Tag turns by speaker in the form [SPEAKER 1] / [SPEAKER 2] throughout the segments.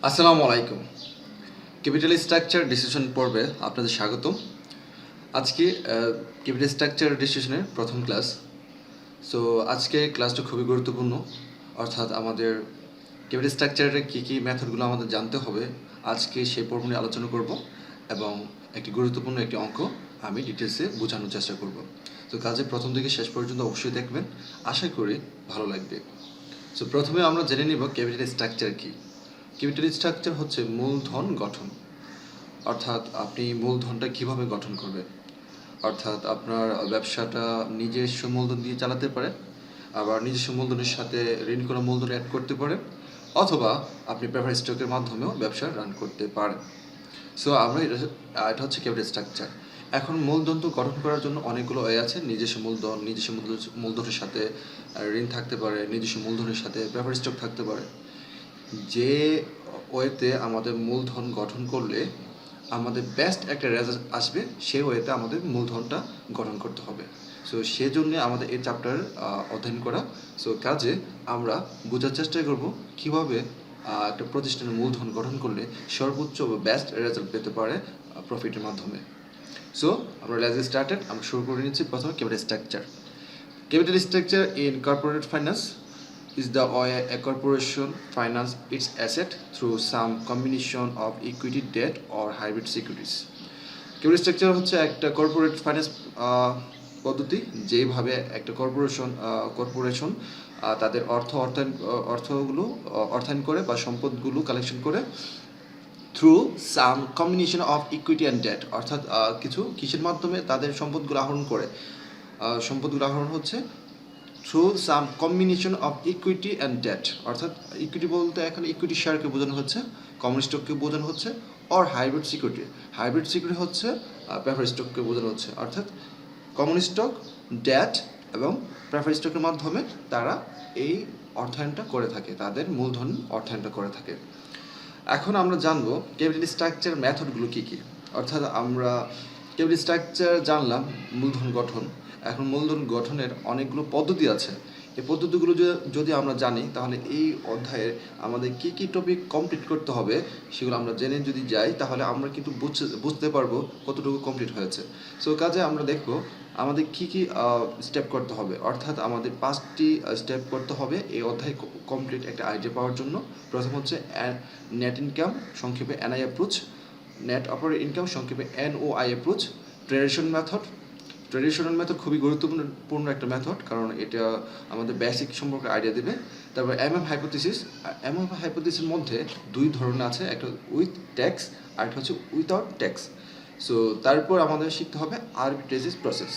[SPEAKER 1] আসসালামু আলাইকুম। Capital structure decision পর্বে আপনাদের স্বাগতম। আজকে ক্যাপিটাল স্ট্রাকচার ডিসিশনের প্রথম ক্লাস। সো আজকে ক্লাসটা খুবই গুরুত্বপূর্ণ, অর্থাৎ আমাদের ক্যাপিটাল স্ট্রাকচারের কী মেথডগুলো আমাদের জানতে হবে আজকে সেই পর্ব নিয়ে আলোচনা করব এবং একটি গুরুত্বপূর্ণ একটি অঙ্ক আমি ডিটেলসে বোঝানোর চেষ্টা করব। তো কাজে প্রথম থেকে শেষ পর্যন্ত অবশ্যই দেখবেন, আশা করি ভালো লাগবে। সো প্রথমে আমরা জেনে নিব ক্যাপিটাল স্ট্রাকচার কী। ক্যাপিটাল স্ট্রাকচার হচ্ছে মূলধন গঠন, অর্থাৎ আপনি মূলধনটা কিভাবে গঠন করবেন। অর্থাৎ আপনার ব্যবসাটা নিজস্ব মূলধন দিয়ে চালাতে পারেন, আবার নিজস্ব মূলধনের সাথে ঋণ করা মূলধন অ্যাড করতে পারেন, অথবা আপনি প্রেফার স্টকের মাধ্যমেও ব্যবসা রান করতে পারেন। সো আমরা এটা হচ্ছে ক্যাপিটাল স্ট্রাকচার। এখন মূলধন তো গঠন করার জন্য অনেকগুলো ওয়ে আছে। নিজস্ব মূলধনের সাথে ঋণ থাকতে পারে, নিজস্ব মূলধনের সাথে প্রেফার স্টক থাকতে পারে। যে ওয়েতে আমাদের মূলধন গঠন করলে আমাদের বেস্ট একটা রেজাল্ট আসবে, সেই ওয়েতে আমাদের মূলধনটা গঠন করতে হবে। সো সেজন্য আমাদের এই চ্যাপ্টার অধ্যয়ন করা। সো কাজে আমরা বোঝার চেষ্টা করব কীভাবে একটা প্রতিষ্ঠানের মূলধন গঠন করলে সর্বোচ্চ বা বেস্ট রেজাল্ট পেতে পারে প্রফিটের মাধ্যমে। সো আমরা লেটস গেট স্টার্টেড। আমরা শুরু করে নিচ্ছি প্রথমে capital structure. Capital structure in corporate finance is the way a corporation finance its asset through some combination of equity, debt or hybrid securities. Capital structure হচ্ছে একটা কর্পোরেট ফাইন্যান্স পদ্ধতি, যেভাবে একটা কর্পোরেশন তাদের অর্থায়ন করে বা সম্পদগুলো কালেকশন করে through some combination of equity and debt, অর্থাৎ কিসের মাধ্যমে তাদের সম্পদগুলো আহরণ করে। সম্পদগুলো আহরণ হচ্ছে through some combination of equity and debt, অর্থাৎ ইকুইটি বলতে এখানে ইকুইটি শেয়ারকে বোঝানো হচ্ছে, কমন স্টককে বোঝানো হচ্ছে, অর হাইব্রিড সিকিউরিটি হচ্ছে প্রেফার স্টককে বোঝানো হচ্ছে। অর্থাৎ কমন স্টক, ডেট এবং প্রেফার স্টকের মাধ্যমে তারা এই অর্থায়নটা করে থাকে, তাদের মূলধন অর্থায়নটা করে থাকে। এখন আমরা জানবো ক্যাপিটাল স্ট্রাকচার মেথডগুলো কী কী। অর্থাৎ আমরা ক্যাপিটাল স্ট্রাকচার জানলাম, মূলধন গঠন। এখন মূলধন গঠনের অনেকগুলো পদ্ধতি আছে। এই পদ্ধতিগুলো যদি আমরা জানি, তাহলে এই অধ্যায়ে আমাদের কী কী টপিক কমপ্লিট করতে হবে সেগুলো আমরা জেনে যদি যাই, তাহলে আমরা কিন্তু বুঝতে পারবো কতটুকু কমপ্লিট হয়েছে। সো কাজে আমরা দেখব আমাদের কী কী স্টেপ করতে হবে, অর্থাৎ আমাদের 5টি স্টেপ করতে হবে এই অধ্যায় কমপ্লিট একটা আইডিয়া পাওয়ার জন্য। প্রথম হচ্ছে নেট ইনকাম, সংক্ষেপে NI approach; net operating income, সংক্ষেপে এনওআই অ্যাপ্রোচ; ট্রেডিশনাল মেথড খুবই গুরুত্বপূর্ণ একটা মেথড, কারণ এটা আমাদের বেসিক সম্পর্কে আইডিয়া দেবে। তারপর হাইপোথিসিসের মধ্যে দুই ধরনের আছে, একটা উইথ ট্যাক্স আর একটা হচ্ছে উইথাউট ট্যাক্স। সো তারপর আমাদের শিখতে হবে আরবিট্রেজিস প্রসেস।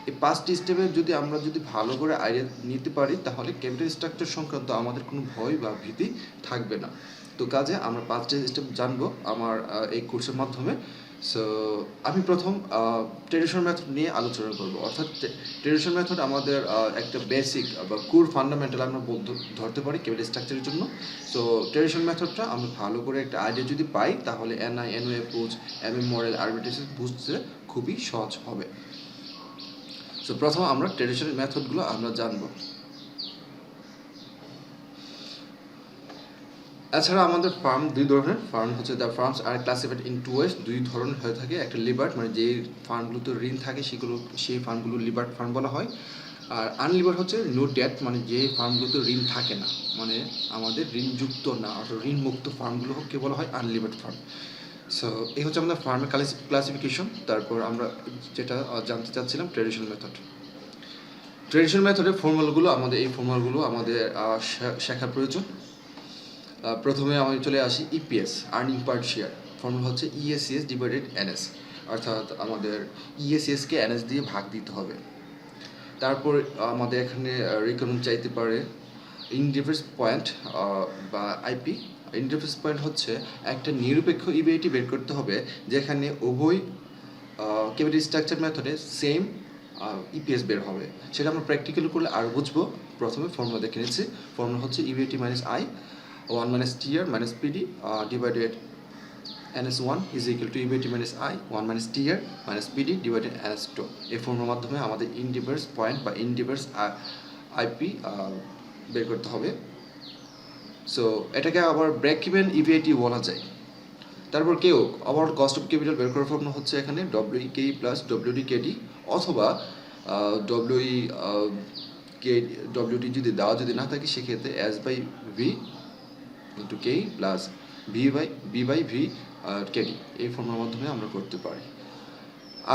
[SPEAKER 1] এই 5টি স্টেপে আমরা যদি ভালো করে আইডিয়া নিতে পারি, তাহলে ক্যাপিটাল স্ট্রাকচার সংক্রান্ত আমাদের কোনো ভয় বা ভীতি থাকবে না। তো কাজে আমরা 5টি স্টেপ জানবো আমার এই কোর্সের মাধ্যমে। সো আমি প্রথম ট্রেডিশনাল মেথড নিয়ে আলোচনা করব। অর্থাৎ ট্রেডিশনাল মেথড আমাদের একটা বেসিক বা কোর ফান্ডামেন্টাল আমরা ধরতে পারি ক্যাপিটাল স্ট্রাকচারের জন্য। সো ট্রেডিশনাল মেথডটা আমরা ভালো করে একটা আইডিয়া যদি পাই, তাহলে NI, NO approach, MM model, arbitrages বুঝতে খুবই সহজ হবে। সো প্রথম আমরা ট্রেডিশনাল মেথডগুলো আমরা জানবো। এছাড়া আমাদের ফার্ম দুই ধরনের। ফার্ম হচ্ছে the firms are classified in two ways, দুই ধরনের হয়ে থাকে। একটা লিবার্ড, মানে যে ফার্মগুলোতে ঋণ থাকে সেই ফার্মগুলো লিবার্ড ফার্ম বলা হয়। আর আনলিবার্ড হচ্ছে নো ডেট, মানে যে ফার্মগুলোতে ঋণ থাকে না, মানে আমাদের ঋণযুক্ত না, অর্থাৎ ঋণমুক্ত ফার্মগুলোকে বলা হয় আনলিবার্ড ফার্ম। সো এই হচ্ছে আমাদের ফার্মের ক্লাসিফিকেশন। তারপর আমরা যেটা জানতে চাচ্ছিলাম, ট্রেডিশনাল মেথডের ফর্মুলাগুলো আমাদের শেখার প্রয়োজন। প্রথমে আমি চলে আসি EPS, earning per share. Formula হচ্ছে ইএসিএস ডিভাইডেড এনএস, অর্থাৎ আমাদের ইএসিএসকে এনএস দিয়ে ভাগ দিতে হবে। তারপর আমাদের এখানে রিকমেন্ড চাইতে পারে ইনডিফারেন্স পয়েন্ট বা আইপি। ইনডিফারেন্স পয়েন্ট হচ্ছে একটা নিরপেক্ষ ইবিআইটি বের করতে হবে, যেখানে উভয় ক্যাপিটাল স্ট্রাকচার মেথডে সেম ইপিএস বের হবে। সেটা আমরা প্র্যাকটিক্যাল করলে আরও বুঝবো। প্রথমে ফর্মুলা দেখে নিচ্ছি। ফর্মুলা হচ্ছে EBIT minus I 1 minus TR minus PD divided NS1 is equal to EBIT minus I 1 minus TR minus PD divided NS2। এই ফর্মুলার মাধ্যমে আমাদের ইনডিভার্স পয়েন্ট বা ইনডিভার্স আইপি বের করতে হবে। সো এটাকে আবার ব্রেক ইভেন ইভিআইটি বলা যায়। তারপর কেউ ওভারঅল কস্ট অফ ক্যাপিটাল বের করার ফর্মুলা হচ্ছে এখানে ডব্লিউকে প্লাস ডব্লিউডি কেডি, অথবা ডব্লিউই কে ডব্লিউডি যদি দেওয়া যদি না থাকে সেক্ষেত্রে S by V into K plus B by V K D, এই ফর্মুলার মাধ্যমে আমরা করতে পারি।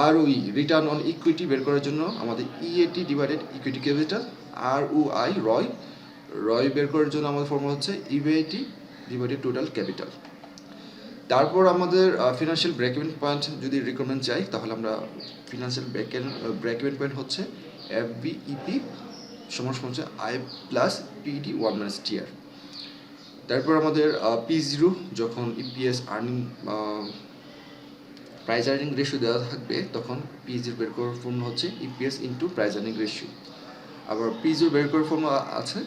[SPEAKER 1] আর ওই রিটার্ন অন ইকুইটি বের করার জন্য আমাদের ইএটি ডিভাইডেড ইকুইটি ক্যাপিটাল, আর ও আই রয় বের করার জন্য আমাদের ফর্মুলা হচ্ছে ইভিআইটি ডিভাইডেড টোটাল ক্যাপিটাল। তারপর আমাদের ফিনান্সিয়াল ব্রেক ইভেন পয়েন্ট যদি রিকমেন্ড চাই তাহলে আমরা ফিনান্সিয়াল ব্রেক ইভেন পয়েন্ট হচ্ছে এফবিইপি সমান হচ্ছে আই প্লাস পিডি 1 - TR। তারপর আমাদের P0 যখন EPS earning price earning ratio দেওয়া থাকবে তখন P0 বের করার ফর্মুলা হচ্ছে EPS into price earning ratio. আবার P0 বের করার ফর্মুলা আছে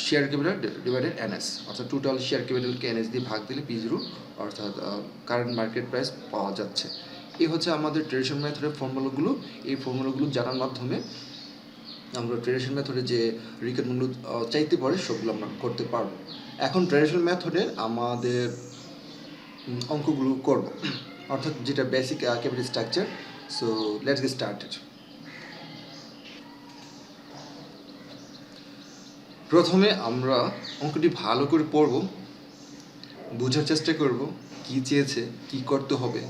[SPEAKER 1] শেয়ার ক্যাপিটাল ডিভাইডেড এনএস, অর্থাৎ টোটাল শেয়ার ক্যাপিটালকে এনএস দিয়ে ভাগ দিলে P0 অর্থাৎ কারেন্ট মার্কেট প্রাইস পাওয়া যাচ্ছে। এই হচ্ছে আমাদের ট্রেডিশনাল মেথডের ফর্মুলাগুলো। এই ফর্মুলাগুলো জানার মাধ্যমে আমরা ট্রেডিশনাল মেথডে যে রিকোয়ারমেন্টগুলো চাইতে পারে সবগুলো আমরা করতে পারবো। এখন ট্রেডিশনাল মেথডে আমাদের অঙ্কগুলো করব, অর্থাৎ যেটা basic capital structure. So let's get started. প্রথমে আমরা অঙ্কটি ভালো করে পড়ব, বোঝার চেষ্টা করব কি চেয়েছে, কি করতে হবে,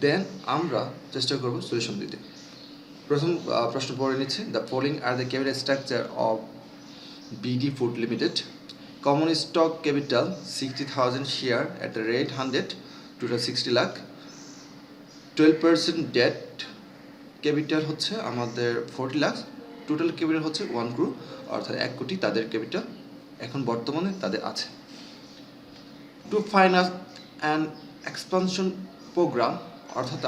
[SPEAKER 1] দেন আমরা চেষ্টা করব সলিউশন দিতে। প্রথম প্রশ্ন পড়ে নিচ্ছে, the following are the capital structure of BD food limited. Common stock capital 60,000 share at the rate 100, total 60 lakh. 12% debt capital হচ্ছে আমাদের 40 লাখ, টোটাল ক্যাপিটাল হচ্ছে 1 crore, অর্থাৎ 1 কোটি তাদের ক্যাপিটাল এখন বর্তমানে তাদের আছে। To finance and expansion programme, অর্থাৎ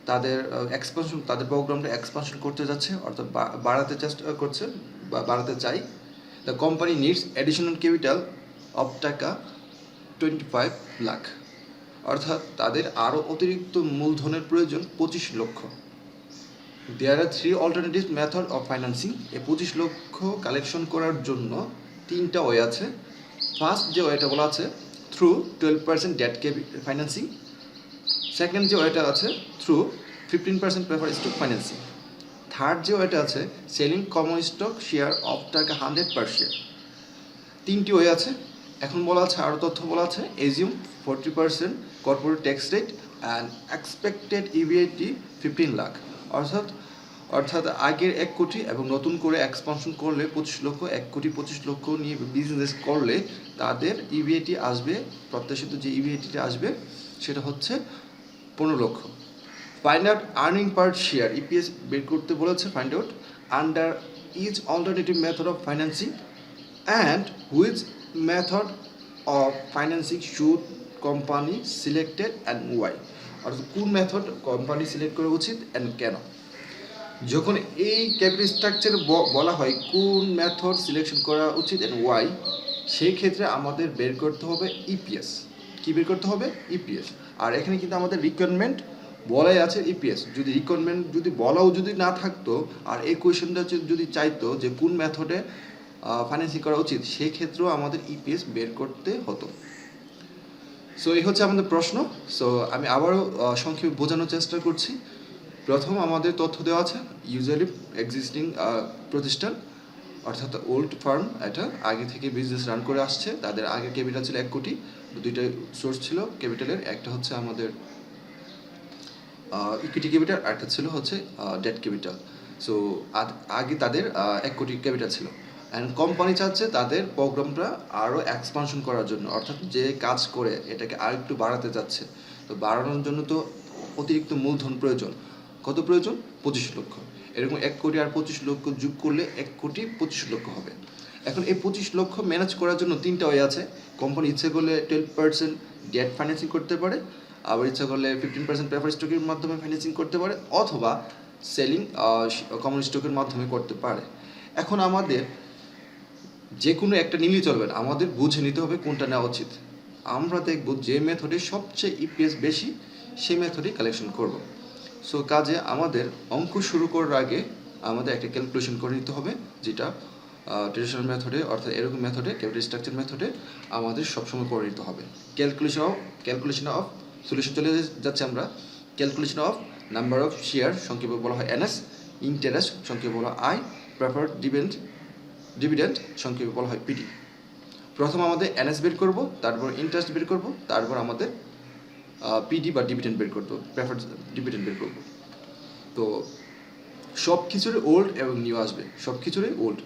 [SPEAKER 1] তাদের এক্সপানশন, তাদের প্রোগ্রামটা এক্সপানশন করতে যাচ্ছে, অর্থাৎ বাড়াতে চেষ্টা করছে বা বাড়াতে চাই। The company needs additional capital of টাকা 25 লাখ, অর্থাৎ তাদের আরও অতিরিক্ত মূলধনের প্রয়োজন 25 লক্ষ। দেয়ার আর 3 অল্টারনেটিভ মেথড অফ ফাইন্যান্সিং। এই 25 লক্ষ কালেকশন করার জন্য 3টা ওয়ে আছে। ফার্স্ট যে ওয়েটা বলা আছে থ্রু 12% ডেট ফাইন্যান্সিং, সেকেন্ড যে ওয়েটা আছে through 15% prefer stock financing, third যে ওয়েটা আছে selling common stock share of টাকা 100 পার শেয়ার। 3টি ওয়ে আছে। এখন বলা আছে, আরও তথ্য বলা আছে, assume 40% corporate tax rate and expected EBIT 15 lakh, অর্থাৎ আগের 1 কোটি এবং নতুন করে এক্সপানশন করলে 25 লক্ষ, 1 কোটি 25 লক্ষ নিয়ে বিজনেস করলে তাদের ইভিআইটি আসবে, প্রত্যাশিত যে ইভিআইটিটা আসবে সেটা হচ্ছে 15 লক্ষ। Find out earning per share, EPS বের করতে বলেছে। Find out under each alternative method of financing and which method of financing should company selected and why, অর্থাৎ কোন মেথড কোম্পানি সিলেক্ট করা উচিত অ্যান্ড কেন। যখন এই ক্যাপিটাল স্ট্রাকচার বলা হয় কোন মেথড সিলেকশন করা উচিত অ্যান্ড ওয়াই, সেই ক্ষেত্রে আমাদের বের করতে হবে ইপিএস। কি বের করতে হবে? ইপিএস। আর এখানে কিন্তু আমাদের রিকোয়ারমেন্ট বলাই আছে ইপিএস। যদি রিকোয়ারমেন্ট যদি বলাও যদি না থাকতো আর এই কোয়েশনটা যদি চাইতো যে কোন মেথডে ফাইন্যান্সিং করা উচিত, সেই ক্ষেত্রেও আমাদের ইপিএস বের করতে হতো। সো এই হচ্ছে আমাদের প্রশ্ন। সো আমি আবারও সংক্ষেপে বোঝানোর চেষ্টা করছি। প্রথম আমাদের তথ্য দেওয়া আছে ইউজুয়ালি এক্সিস্টিং প্রতিষ্ঠান, অর্থাৎ ওল্ড ফার্ম, এটা আগে থেকে বিজনেস রান করে আসছে, তাদের আগে ক্যাপিটাল ছিল 1 কোটি। দুইটা সোর্স ছিল ক্যাপিটালের, একটা হচ্ছে আমাদের ইকুইটি ক্যাপিটাল, আরেকটা ছিল হচ্ছে ডেট ক্যাপিটাল। সো আগে তাদের 1 কোটি ক্যাপিটাল ছিল, অ্যান্ড কোম্পানি চাচ্ছে তাদের প্রোগ্রামটা আরও এক্সপানশন করার জন্য, অর্থাৎ যে কাজ করে এটাকে আর একটু বাড়াতে চাচ্ছে। তো বাড়ানোর জন্য তো অতিরিক্ত মূলধন প্রয়োজন। কত প্রয়োজন? 25 লক্ষ। এরকম 1 কোটি আর 25 লক্ষ যোগ করলে 1 কোটি 25 লক্ষ হবে। এখন এই 25 লক্ষ ম্যানেজ করার জন্য 3টা ওয়ে আছে। কোম্পানি ইচ্ছে করলে 12% ডেট ফাইন্যান্সিং করতে পারে, আবার ইচ্ছা করলে 15% প্রেফার স্টকের মাধ্যমে ফাইন্যান্সিং করতে পারে, অথবা সেলিং কমন স্টকের মাধ্যমে করতে পারে। এখন আমাদের যে কোনো একটা নিলেই চলবে না, আমাদের বুঝে নিতে হবে কোনটা নেওয়া উচিত। আমরা দেখব যে মেথডে সবচেয়ে ইপিএস বেশি সেই মেথডেই কালেকশন করব। সো কাজে আমাদের অঙ্ক শুরু করার আগে আমাদের একটা ক্যালকুলেশন করে নিতে হবে, যেটা ট্রেডিশনাল মেথডে অর্থাৎ এরকম মেথডে ক্যাপিটাল স্ট্রাকচার মেথডে আমাদের সবসময় করে নিতে হবে। ক্যালকুলেশন অফ সলিউশন চলে যাচ্ছে আমরা। Calculation of number of share সংক্ষেপে বলা হয় এনএস, ইন্টারেস্ট সংক্ষেপে বলা হয় আই, প্রেফার্ড ডিভিডেন্ড সংক্ষেপে বলা হয় পিডি। প্রথম আমাদের এনএস বের করব, তারপর ইন্টারেস্ট বের করব, তারপর আমাদের পিডি বা ডিভিডেন্ড বের করবো, প্রেফার্ড ডিভিডেন্ড বের করব। তো সব কিছুরই ওল্ড এবং নিউ আসবে, সব কিছুরই ওল্ড।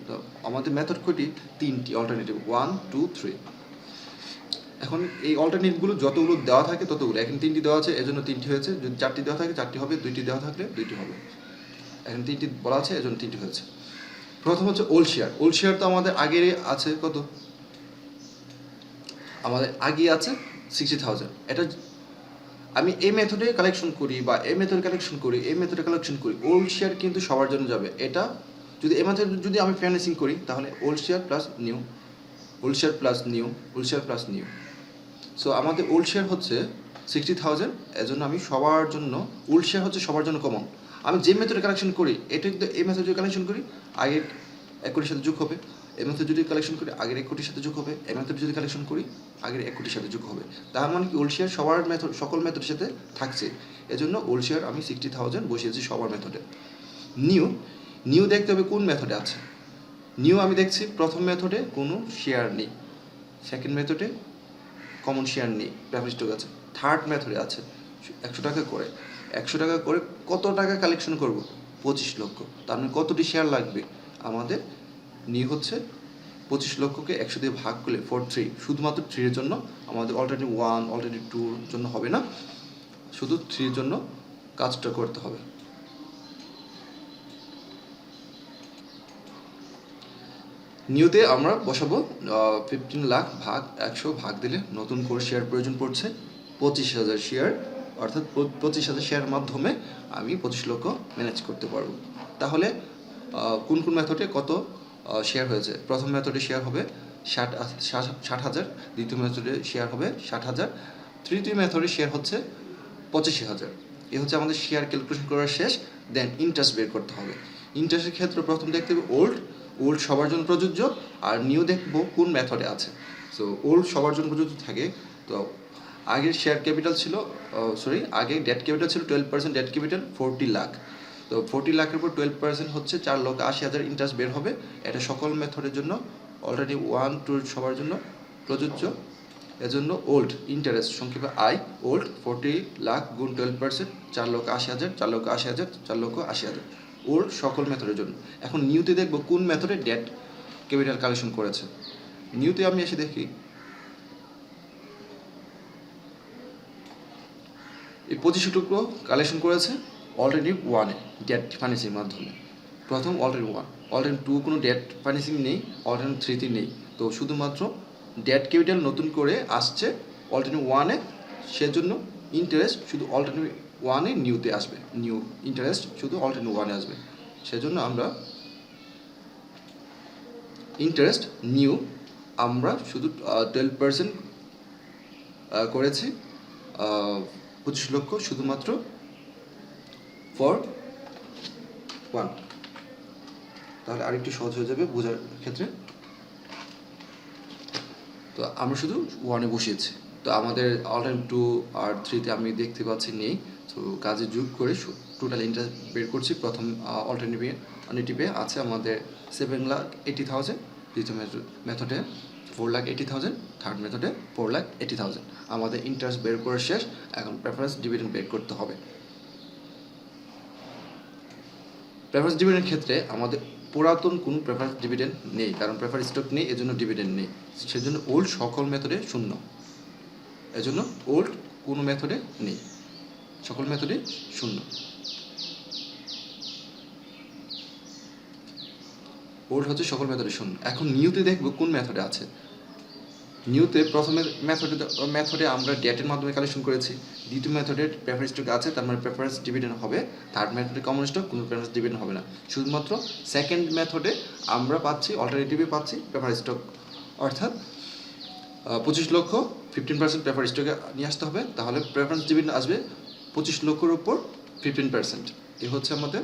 [SPEAKER 1] আমাদের মেথড কটি তিনটি অল্টারনেটিভ, 1 2 3। এখন এই অল্টারনেটিভগুলো যতগুলো দেওয়া থাকে ততগুলো, এখন 3টি দেওয়া আছে এজন্য 3টি হয়েছে, যদি 4টি দেওয়া থাকে 4টি হবে, 2টি দেওয়া থাকলে 2টি হবে। এখন 3টি বলা আছে এজন্য 3টি হয়েছে। প্রথম হচ্ছে ওল্ড শেয়ার। ওল্ড শেয়ার তো আমাদের আগের আছে কত, আমাদের আগে আছে 60,000। এটা আমি এই মেথডে কালেকশন করি বা এই মেথডে কালেকশন করি, এই মেথডে কালেকশন করি, ওল্ড শেয়ার কিন্তু সবার জন্য যাবে। এটা যদি এই মেথডে যদি আমি ফাইন্যান্সিং করি তাহলে old share plus new, old share plus new, old share plus new. So আমাদের ওল্ড শেয়ার হচ্ছে 60,000, এজন্য আমি সবার জন্য ওল্ড শেয়ার হচ্ছে সবার জন্য কমন। আমি যে মেথডে কালেকশন করি এটা কিন্তু এই মেথডে যদি কালেকশন করি আগের 1 কোটির সাথে যোগ হবে, এই মেথড যদি কালেকশন করি আগের 1 কোটির সাথে যোগ হবে, এই মেথড যদি কালেকশন করি আগের 1 কোটির সাথে যোগ হবে। তার মানে কি ওল্ড শেয়ার সবার মেথড সকল মেথডের সাথে থাকছে, এজন্য ওল্ড শেয়ার আমি 60,000 বসিয়েছি সবার মেথডে। নিউ দেখতে হবে কোন মেথডে আছে। নিউ আমি দেখছি প্রথম মেথডে কোনো শেয়ার নেই, সেকেন্ড মেথডে কমন শেয়ার নেই, প্রেফারেন্স স্টক আছে, থার্ড মেথডে আছে 100 টাকা করে। 100 টাকা করে কত টাকা কালেকশন করব, 25 লক্ষ। তার মানে কতটি শেয়ার লাগবে আমাদের, নিউ হচ্ছে 25 লক্ষকে 100 দিয়ে ভাগ করলে 43, শুধুমাত্র 3 এর জন্য। আমাদের অল্টারনেটিভ 1 অল্টারনেটিভ 2 জন্য হবে না, শুধু 3 এর জন্য কাজটা করতে হবে। নিউতে আমরা বসাবো 15 লাখ ভাগ 100 ভাগ দিলে নতুন করে শেয়ার প্রয়োজন পড়ছে 25,000 শেয়ার, অর্থাৎ 25,000 শেয়ারের মাধ্যমে আমি 25 লক্ষ ম্যানেজ করতে পারবো। তাহলে কোন কোন মেথডে কত শেয়ার হয়েছে, প্রথম মেথডে শেয়ার হবে 60,000, দ্বিতীয় মেথডে শেয়ার হবে 60,000, তৃতীয় মেথডে শেয়ার হচ্ছে 85,000। এ হচ্ছে আমাদের শেয়ার ক্যালকুলেশন করার শেষ। দেন ইন্টারেস্ট বের করতে হবে। ইন্টারেস্টের ক্ষেত্রে প্রথম দেখতে হবে ওল্ড সবার জন্য প্রযোজ্য, আর নিউ দেখবো কোন মেথডে আছে। সো ওল্ড সবার জন্য প্রযোজ্য থাকে। তো আগের শেয়ার ক্যাপিটাল ছিল আগে ডেট ক্যাপিটাল ছিল 12%, ডেট ক্যাপিটাল 40 লাখ। তো 40 লাখের উপর 12% হচ্ছে 4,80,000 ইন্টারেস্ট বের হবে। এটা সকল মেথডের জন্য অল্টারনেটিভ 1 2 সবার জন্য প্রযোজ্য। এজন্য ওল্ড ইন্টারেস্ট সংক্ষেপে আই, ওল্ড 40 লাখ গুণ 12%, 4,80,000, 4,80,000, 4,80,000 ওল্ড সকল মেথডের জন্য। এখন নিউতে দেখব কোন মেথডে ডেট ক্যাপিটাল কালেকশন করেছে। নিউতে আমি এসে দেখি এই 25 টুকরো কালেকশন করেছে অল্টারনেটিভ 1-এ ডেট ফাইন্যান্সিংয়ের মাধ্যমে। প্রথম অল্টারনেটিভ 1, অল্টারনেটিভ 2 কোনো ডেট ফাইন্যান্সিং নেই, অল্টারনেটিভ 3-তে নেই। তো শুধুমাত্র ডেট ক্যাপিটাল নতুন করে আসছে অল্টারনেটিভ 1-এ, সেজন্য ইন্টারেস্ট শুধু অল্টারনেটিভ 1-এ নিউতে আসবে, নিউ ইন্টারেস্ট শুধু অল্টারনেটিভ 1-এ আসবে। সেজন্য আমরা ইন্টারেস্ট নিউ আমরা শুধু 12% করেছি 25 লক্ষ শুধুমাত্র ফর 1। তাহলে আরেকটু সহজ হয়ে যাবে বোঝার ক্ষেত্রে। তো আমরা শুধু 1-এ বসিয়েছি। তো আমাদের অল্টারনেটিভ 2 আর 3-তে আমি দেখতে পাচ্ছি নেই। তো কাজে যোগ করে টোটাল ইন্টারেস্ট বের করছি। প্রথম অল্টারনেটিভে আছে আমাদের 7,80,000, দ্বিতীয় মেথডে 4,80,000, থার্ড মেথডে 4,80,000। আমাদের ইন্টারেস্ট বের করা শেষ। এখন প্রেফারেন্স ডিভিডেন্ড বের করতে হবে। প্রেফারেন্স ডিভিডেন্ডের ক্ষেত্রে আমাদের পুরাতন কোনো প্রেফারেন্স ডিভিডেন্ড নেই, কারণ প্রেফারেন্স স্টক নেই, এজন্য ডিভিডেন্ড নেই। সেজন্য ওল্ড সকল মেথডে শূন্য, এজন্য ওল্ড কোনো মেথডে নেই, সকল মেথডে শূন্য। ওল্ড হচ্ছে সকল মেথডে শূন্য। এখন নিউতে দেখব কোন মেথডে আছে। নিউতে প্রথমের মেথডে আমরা ডেটের মাধ্যমে কালেকশন করেছি, দ্বিতীয় মেথডে প্রেফারেন্স স্টক আছে, তার মানে প্রেফারেন্স ডিভিডেন্ড হবে। থার্ড মেথডে কমন স্টক, কোনো প্রেফারেন্স ডিভিডেন্ড হবে না। শুধুমাত্র সেকেন্ড মেথডে আমরা পাচ্ছি অল্টারনেটিভে পাচ্ছি প্রেফারেন্স স্টক, অর্থাৎ 25 লক্ষ 15% প্রেফারেন্স স্টকে নিয়ে আসতে হবে। তাহলে প্রেফারেন্স ডিভিডেন্ড আসবে 25 লক্ষের উপর 15%। এ হচ্ছে আমাদের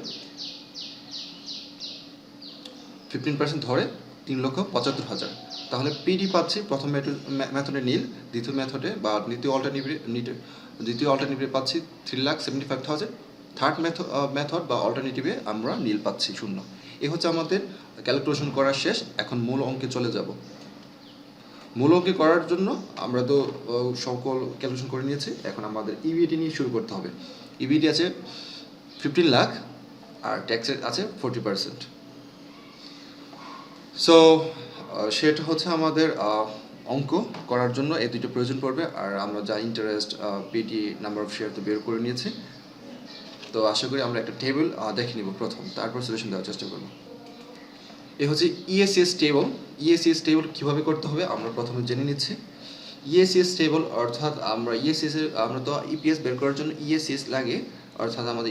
[SPEAKER 1] 15% ধরে 3,75,000। তাহলে পিডি পাচ্ছি প্রথম মেথডে নীল, দ্বিতীয় মেথডে বা দ্বিতীয় অল্টারনেটিভে পাচ্ছি 3,75,000, থার্ড মেথড বা অল্টারনেটিভে আমরা নীল পাচ্ছি শূন্য। এ হচ্ছে আমাদের ক্যালকুলেশন করা শেষ। এখন মূল অঙ্কে চলে যাব। মূল অঙ্কে করার জন্য আমরা তো সকল ক্যালকুলেশন করে নিয়েছি। এখন আমাদের ইবিটি নিয়ে শুরু করতে হবে। ইবিটি আছে 15 লাখ আর ট্যাক্সের আছে 40%। সো সেটা হচ্ছে আমাদের অঙ্ক করার জন্য এই দুটো প্রয়োজন পড়বে। আর আমরা যা interest, PD, number of share তো বের করে নিয়েছি। তো আশা করি আমরা একটা টেবিল দেখে নিব প্রথম, তারপর সলিউশন দেওয়ার চেষ্টা করব। এ হচ্ছে ইএসিএস টেবল। ইএসিএস টেবল কীভাবে করতে হবে আমরা প্রথমে জেনে নিচ্ছি। ইএসিএস টেবল অর্থাৎ আমরা তো ইপিএস বের করার জন্য ইএসিএস লাগে, অর্থাৎ আমাদের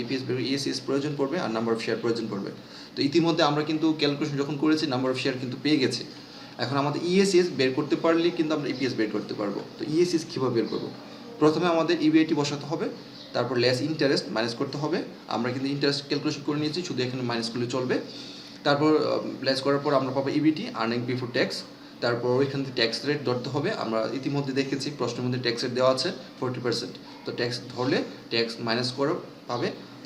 [SPEAKER 1] ইএসিএস প্রয়োজন পড়বে আর নাম্বার অফ শেয়ার প্রয়োজন পড়বে। তো ইতিমধ্যে আমরা কিন্তু ক্যালকুলেশন যখন করেছি নাম্বার অফ শেয়ার কিন্তু পেয়ে গেছি। এখন আমাদের ইএসিএস বের করতে পারলেই কিন্তু আমরা ইপিএস বের করতে পারবো। তো ইএসিএস কীভাবে বের করবো? প্রথমে আমাদের ইবিআইটি বসাতে হবে, তারপর লেস ইন্টারেস্ট মাইনাস করতে হবে। আমরা কিন্তু ইন্টারেস্ট ক্যালকুলেশন করে নিয়েছি, শুধু এখানে মাইনাস করলে চলবে। তারপর লেস করার পর আমরা পাবো ইবিটি, আর্নিং বিফোর ট্যাক্স। তারপর ওইখান থেকে ট্যাক্স রেট ধরতে হবে। আমরা ইতিমধ্যে দেখেছি প্রশ্নের মধ্যে ট্যাক্স রেট দেওয়া আছে 40%। তো ট্যাক্স ধরলে ট্যাক্স মাইনাস করে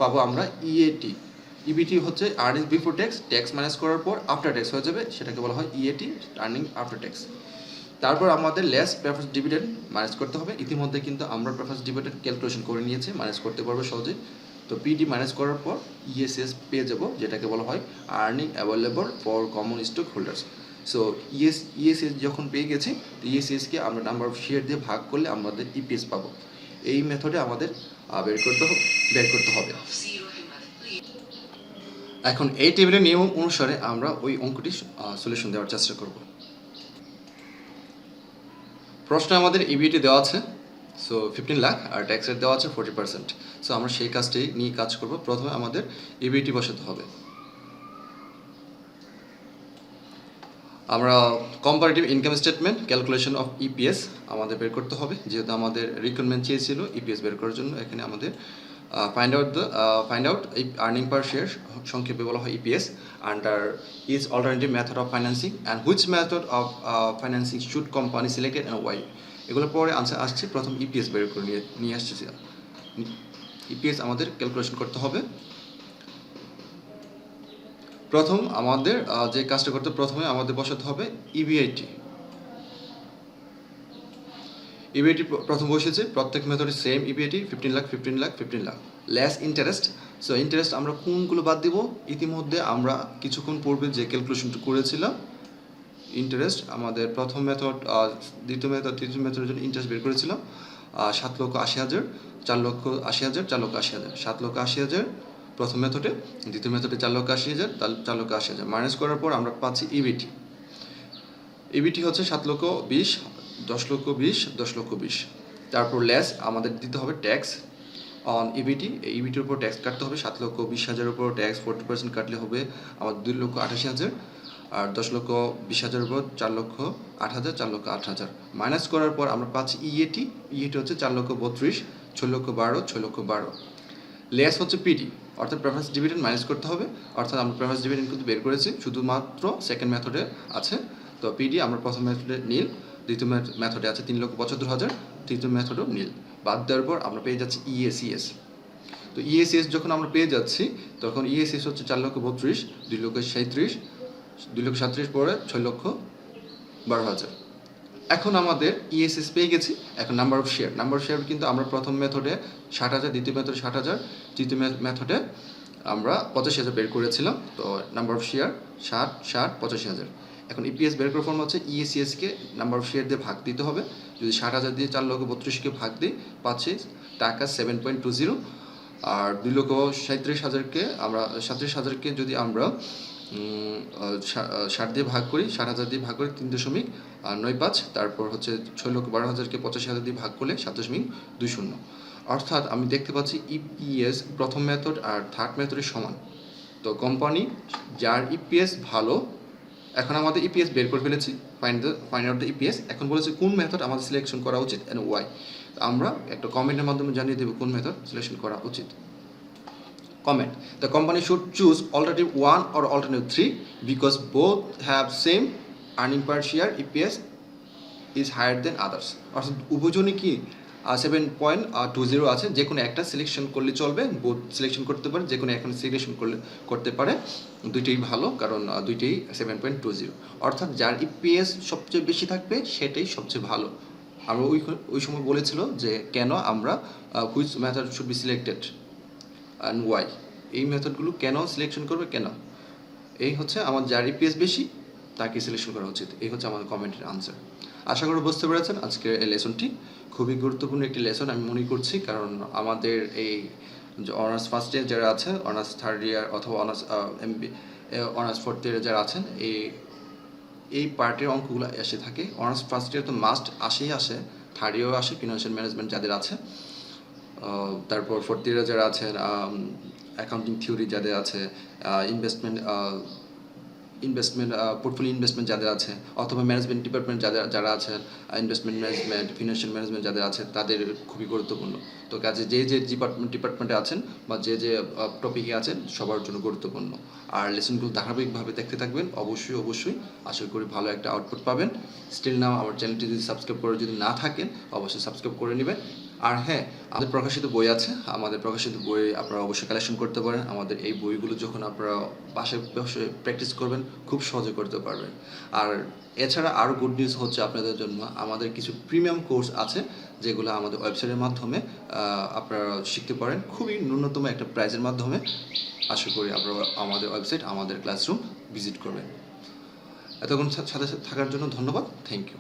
[SPEAKER 1] পাবো আমরা ইএটি। ইবিটি হচ্ছে earning before tax, tax minus করার পর আফটার ট্যাক্স হয়ে যাবে, সেটাকে বলা হয় ইএটি, আর্নিং আফটার ট্যাক্স। তারপর আমাদের লেস প্রেফারেন্স ডিভিডেন্ড মাইনাস করতে হবে। ইতিমধ্যে কিন্তু আমরা প্রেফারেন্স ডিভিডেন্ড ক্যালকুলেশন করে নিয়েছি, মাইনাস করতে পারবো সহজে। তো পিডি মাইনাস করার পর ইএসএস পেয়ে যাব, যেটাকে বলা হয় earning available for common stock holders. So ESS যখন পেয়ে গেছি, ইএসএসকে আমরা নাম্বার অফ শেয়ার দিয়ে ভাগ করলে আমাদের ইপিএস পাবো। এই মেথডে আমাদের বের করতে হবে। এখন এই টেবিলের নিয়ম অনুসারে আমরা ওই অঙ্কটি সলিউশন দেওয়ার চেষ্টা করব। প্রশ্নে আমাদের ইবিটি দেওয়া আছে, সো 15 লাখ আর ট্যাক্স রেট দেওয়া আছে 40%। সো আমরা সেই কাজটি নিয়ে কাজ করব। প্রথমে আমাদের ইবিটি বসাতে হবে। আমরা comparative income statement calculation of EPS আমাদের বের করতে হবে, যেহেতু আমাদের রিকোয়ারমেন্ট চেয়েছিল ইপিএস বের করার জন্য। এখানে আমাদের find out earning per share, সংক্ষেপে বলা হয় EPS, under is alternative method of financing and which method of financing should company selected and why. এগুলোর পরে আনসার আসছে। প্রথম ইপিএস বের করে নিয়ে আসছে। ইপিএস আমাদের ক্যালকুলেশন করতে হবে। প্রথম আমাদের যে কাজটা করতে প্রথমে আমাদের বসাতে হবে ইবিআইটি। ইবিআইটি প্রথম বসেছে, প্রত্যেক মেথডে same EBIT 15 lakh less interest. So interest আমরা কোনগুলো বাদ দিব? ইতিমধ্যে আমরা কিছুক্ষণ পূর্বে যে ক্যালকুলেশনটা করেছিলাম, ইন্টারেস্ট আমাদের প্রথম মেথড, দ্বিতীয় মেথড, তৃতীয় মেথডের জন্য ইন্টারেস্ট বের করেছিলাম 7,80,000, 4,80,000, 4,80,000, 7,80,000 প্রথম মেথডে, দ্বিতীয় মেথডে 4,80,000, 4,80,000 মাইনাস করার পর আমরা পাচ্ছি ইবিটি। ইবিটি হচ্ছে 7,20,000, 10,20,000, 10,20,000। তারপর লেস আমাদের দিতে হবে ট্যাক্স অন ইবিটি। এই ইবিটির উপর ট্যাক্স কাটতে হবে। 7,20,000 উপর ট্যাক্স 40% কাটলে হবে আমাদের 2,88,000, আর 10,20,000 উপর 4,08,000, 4,08,000 মাইনাস করার পর আমরা পাচ্ছি ইএটি। ইএটি হচ্ছে 4,32,000, 6,12,000, 6,12,000। লেস হচ্ছে পিডি, অর্থাৎ প্রেফারেন্স ডিভিডেন্ড মাইনাস করতে হবে। অর্থাৎ আমরা প্রেফারেন্স ডিভিডেন্ড কিন্তু বের করেছি, শুধুমাত্র সেকেন্ড মেথডে আছে। তো পিডি আমরা প্রথম মেথডে নীল, দ্বিতীয় মেথডে আছে 3,75,000, তৃতীয় মেথডেও নীল। বাদ দেওয়ার পর আমরা পেয়ে যাচ্ছি ইএসিএস। তো ইএসিএস যখন আমরা পেয়ে যাচ্ছি, তখন ইএসিএস হচ্ছে 4,32,000, 2,37,000, 2,37,000 পরে 6,12,000। এখন আমাদের ইএসএস পেয়ে গেছি। এখন নাম্বার অফ শেয়ার কিন্তু আমরা প্রথম মেথডে 60,000, দ্বিতীয় মেথডে 60,000, তৃতীয় মেথডে আমরা 85,000 বের করেছিলাম। তো নাম্বার অফ শেয়ার 60, 60, 85,000। এখন ইপিএস বের করার ফর্ম হচ্ছে ইএসিএসকে নাম্বার অফ শেয়ার দিয়ে ভাগ দিতে হবে। যদি 60,000 দিয়ে 4,32,000কে ভাগ দিই, পাচ্ছি টাকা 7.20। আর 2,37,000কে আমরা 37,000কে যদি আমরা 60 দিয়ে ভাগ করি, 60,000 দিয়ে ভাগ করি 3.95। তারপর হচ্ছে 6,12,000কে 85,000 দিয়ে ভাগ করলে 7.20। অর্থাৎ আমি দেখতে পাচ্ছি ইপিএস প্রথম মেথড আর থার্ড মেথডের সমান। তো কোম্পানি যার ইপিএস ভালো, এখন আমাদের ইপিএস বের করে ফেলেছি, ফাইন্ড আউট দ্য ইপিএস। এখন বলেছে কোন মেথড আমাদের সিলেকশন করা উচিত অ্যান্ড ওয়াই। আমরা একটা কমেন্টের মাধ্যমে জানিয়ে দেবো কোন মেথড সিলেকশন করা উচিত। Comment. The company should choose alternative 1 or alternative 3 because both have same earning per share EPS is higher than others. অর্থাৎ উভয়জনই কি 7.20 আছে, যে কোনো একটা সিলেকশন করলে চলবে, বোথ সিলেকশন করতে পারে, যে কোনো একটা সিলেকশন করতে পারে, দুইটাই ভালো, কারণ দুইটাই 7.20, অর্থাৎ যার ইপিএস সবচেয়ে বেশি থাকবে সেটাই সবচেয়ে ভালো। আমরা ওই সময় বলেছিল যে কেন আমরা which method should be selected and why, এই মেথডগুলো কেন সিলেকশন করবে, কেন, এই হচ্ছে আমার যার ইপিএস বেশি তাকে সিলেকশন করা উচিত। এই হচ্ছে আমাদের কমেন্টের আনসার। আশা করি বুঝতে পেরেছেন আজকের এই লেসনটি খুবই গুরুত্বপূর্ণ একটি লেসন আমি মনে করছি, কারণ আমাদের এই অনার্স ফার্স্ট ইয়ার যারা আছে, অনার্স থার্ড ইয়ার অথবা অনার্স অনার্স ফোর্থ ইয়ারে যারা আছেন, এই পার্টের অঙ্কগুলো এসে থাকে। অনার্স ফার্স্ট ইয়ার তো মাস্ট আসে, থার্ড ইয়ারও আসে, ফিনান্সিয়াল ম্যানেজমেন্ট যাদের আছে, তারপর ফোর্থ ইয়ারে যারা আছেন অ্যাকাউন্টিং থিওরি যাদের আছে, ইনভেস্টমেন্ট পোর্টফোলিও ইনভেস্টমেন্ট যাদের আছে, অথবা ম্যানেজমেন্ট ডিপার্টমেন্ট যারা আছেন, ইনভেস্টমেন্ট ম্যানেজমেন্ট, ফিনান্সিয়াল ম্যানেজমেন্ট যাদের আছে, তাদের খুবই গুরুত্বপূর্ণ। তো কাজে যে ডিপার্টমেন্টে আছেন বা যে টপিকে আছেন সবার জন্য গুরুত্বপূর্ণ। আর লেসনগুলো ধারাবাহিকভাবে দেখতে থাকবেন, অবশ্যই আশা করি ভালো একটা আউটপুট পাবেন। স্টিল নাও আমার চ্যানেলটি যদি সাবস্ক্রাইব করে যদি না থাকেন অবশ্যই সাবস্ক্রাইব করে নেবেন। আর হ্যাঁ, আমাদের প্রকাশিত বই আছে, আমাদের প্রকাশিত বই আপনারা অবশ্যই কালেকশন করতে পারেন। আমাদের এই বইগুলো যখন আপনারা বাসায় প্র্যাকটিস করবেন খুব সহজে করতে পারবেন। আর এছাড়া আরও গুড নিউজ হচ্ছে আপনাদের জন্য, আমাদের কিছু প্রিমিয়াম কোর্স আছে যেগুলো আমাদের ওয়েবসাইটের মাধ্যমে আপনারা শিখতে পারেন খুবই ন্যূনতম একটা প্রাইজের মাধ্যমে। আশা করি আপনারা আমাদের ওয়েবসাইট, আমাদের ক্লাসরুম ভিজিট করবেন। এতক্ষণ সাথে থাকার জন্য ধন্যবাদ। Thank you.